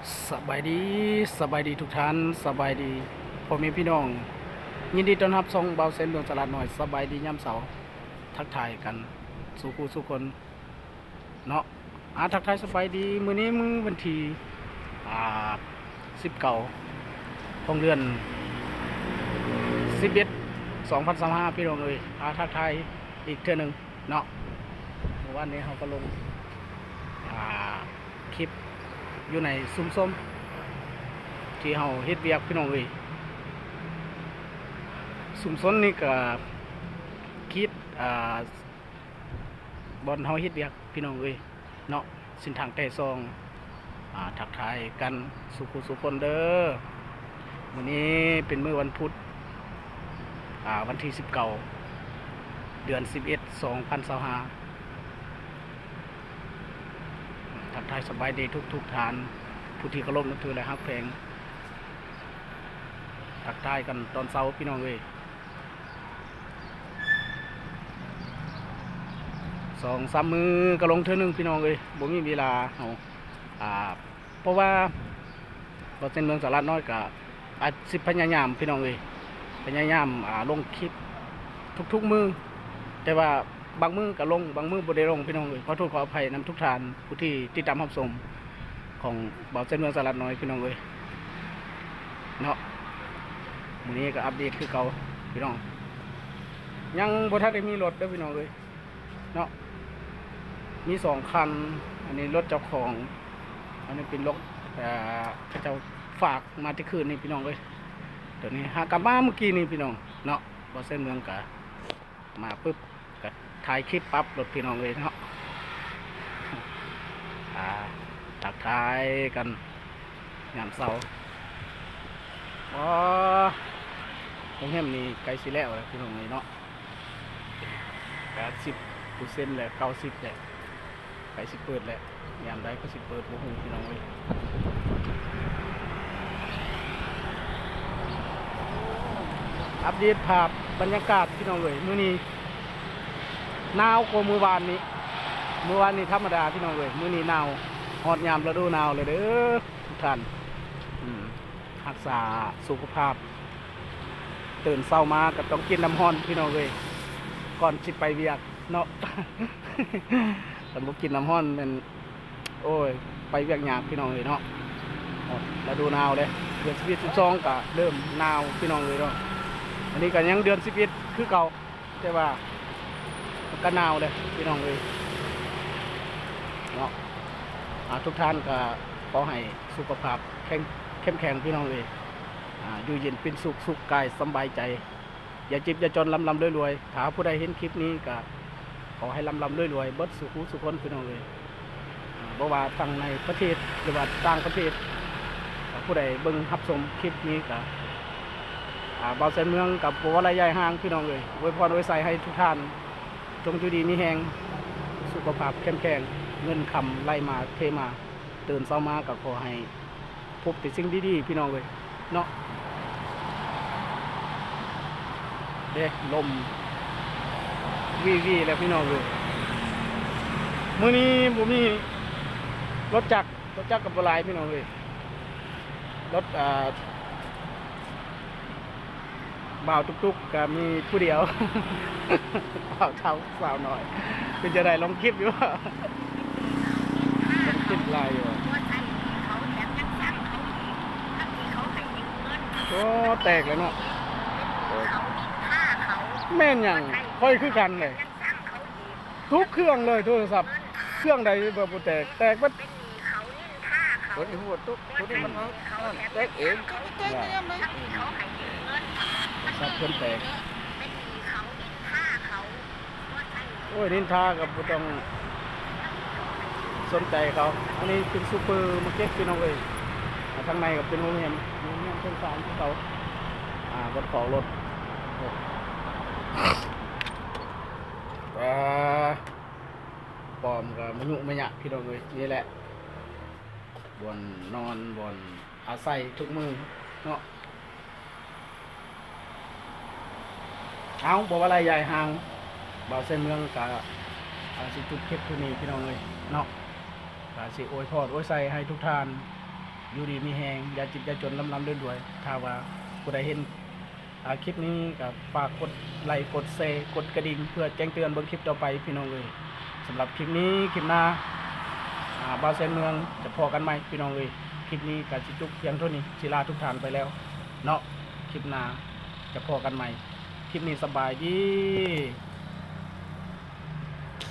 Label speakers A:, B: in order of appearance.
A: สบายดีทุกท่านสบายดีพ่อแม่พี่น้องยินดีต้อนรับส่งเบาเส้นดวงตลาดหน่อยสบายดียามเสาร์ทักทายกันสู่คู่สู่คนเนาะทักทายสบายดีมื้อนี้มื้อวันที่19ของเดือน11 2025พี่น้องเอ้ยทักทายอีกเทื่อนึงเนาะเมื่อวานนี้เราก็ลงคลิปอยู่ในซุ้มส้มที่เฮาเฮ็ดเวียกพี่น้องเอ้ยซุ้มส้มนี่ก็คิดบอนเฮาเฮ็ดเวียกพี่น้องเอ้ยเนาะสินทางแต่ซองทักทายกันสุคนเด้อมื้อนี้เป็นมื้อวันพุธวันที่19เดือน11 2025ทักทายสบายดีทุกทานผู้ที่เคารพนับถือและฮักแพงทักทายกันตอนเช้าพี่น้องเอ้ย2-3 มื้อก็ลงเทื่อนึงพี่น้องเอ้ยบ่มีเวลาเฮาเพราะว่าบ่เป็นเมืองสาระน้อยก็อาจสิพยายามพี่น้องเอ้ยพยายามลงคลิปทุกมื้อแต่ว่าบางมื้อก็ลงบางมื้อบ่ได้ลงพี่น้องเอ้ยขอโทษขออภัยนำทุกท่านผู้ที่ติดตามรับชมของบ่าวเส้นเมืองสาระน้อยพี่น้องเอ้ยเนาะมื้อนี้ก็อัปเดตคือเก่าพี่น้องยังบ่ทันได้มีรถเด้อพี่น้องเอ้ยเนาะมี2 คันอันนี้รถเจ้าของอันนี้เป็นรถเขาเจ้าฝากมาที่คืนนี่พี่น้องเอ้ยเดี๋ยวนี้หากลับมาเมื่อกี้นี่พี่น้องเนาะบ่าวเส้นเมืองก็มาปึ๊บก็ถ่ายคลิปปั๊บรถพี่น้องเอ้ยเนาะทักทายกันยามเช้าโรงแรมนี้ใกล้สิแล้วพี่น้องเนาะ80%แล้ว90แล้วใกล้สิเปิดแล้วยามใดก็สิเปิดบ่ฮู้พี่น้องเอ้ยอัปเดตภาพบรรยากาศพี่น้องเอ้ยมื้อนี้หนาวกว่ามื้อวานนี้ธรรมดาพี่น้องเอ้ยมื้อนี้หนาวฮอดยามฤดูหนาวเลยเด้อทุกท่านรักษาสุขภาพตื่นเช้ามาก็ต้องกินน้ำร้อนพี่น้องเอ้ยก่อนสิไปเวียกเนาะ ถ้าบ่กินน้ำร้อนมันโอ้ยไปเวียกยากพี่น้องเอ้ยเนาะฤดูหนาวเลยเดือน11 12ก็เริ่มหนาวพี่น้องเอ้ยเนาะอันนี้ก็ยังเดือน11คือเก่าแต่ว่ามันก็หนาวเลยพี่น้องเอ้ยเนาะทุกท่านก็ขอให้สุขภาพเข้มแข็งพี่น้องเอ้ยอยู่เย็นเป็นสุขกายสบายใจอย่าเจ็บอย่าจนลำรวยถ้าผู้ใดเห็นคลิปนี้ก็ขอให้ลำรวยเบิดสุขคนพี่น้องเอ้ยบ่ว่าทางในประเทศหรือว่าต่างประเทศผู้ใดเบิ่งรับชมคลิปนี้ก็บ่าวเส้นเมืองกับบ่ว่าระยะห่างพี่น้องเอ้ยอวยพรอวยใส่ให้ทุกท่านจงอยู่ดีมีแรงสุขภาพเข้มแข็งเงินคำไหลมาเทมาตื่นเช้ามาก็ขอให้พบแต่สิ่งดีๆพี่น้องเอ้ยเนาะเด้ลมวีแล้วพี่น้องเอ้ยมื้อนี้บ่มีรถจักรกับบ่หลายพี่น้องเอ้ยรถบ่าวตุกๆก็มีผู้เดียว บ่าวเท่าสาวน้อยเป็นจะได้ลองคลิปอยู่ว่าลองคลิปลายอยู่ก็แตกเลยเนาะแม่นอย่างค่อยคือกันเลยทุกเครื่องเลยโทรศัพท์เครื่องใดแบบบ่แตกมัน
B: คนที่หัวตุ๊กคนที่มันแตกเองเขาแตกเนี่ยไหม
A: สับเพิ่นแตกโอ้ยนินทากับบ่ต้องสนใจเขาอันนี้เป็นซูเปอร์มาร์เก็ตพี่น้องเอ้ยทางในก็เป็นโรงแรมเพิ่นสร้างของเขาบนของรถปอมกับมยุมะยะพี่น้องเอ้ยนี่แหละบ่อนนอนบ่อนอาศัยทุกมือเนาะเอาบอกว่าอะไรใหญ่ห่างบ่าวเส้นเมืองกับสิจุดคลิปทุนี้พี่น้องเอ้ยเนาะสิโอยพอดโอยใส่ให้ทุกท่าน อยู่ดีมีแฮงอย่าจิตอย่าจนลำด้วยถ้าว่าผู้ใดเห็นคลิปนี้ก็ฝากกดไลค์กดแชร์กดกระดิ่งเพื่อแจ้งเตือนบนคลิปต่อไปพี่น้องเลยสำหรับคลิปนี้คลิปหน้าบ่าวแสนเมืองจะพอกันไหมพี่น้องเลยคลิปนี้กับจิจุกเพียงเท่านี้ศิลาทุกท่านไปแล้วเนาะคลิปหน้าจะพอกันใหม่คลิปนี้สบายดี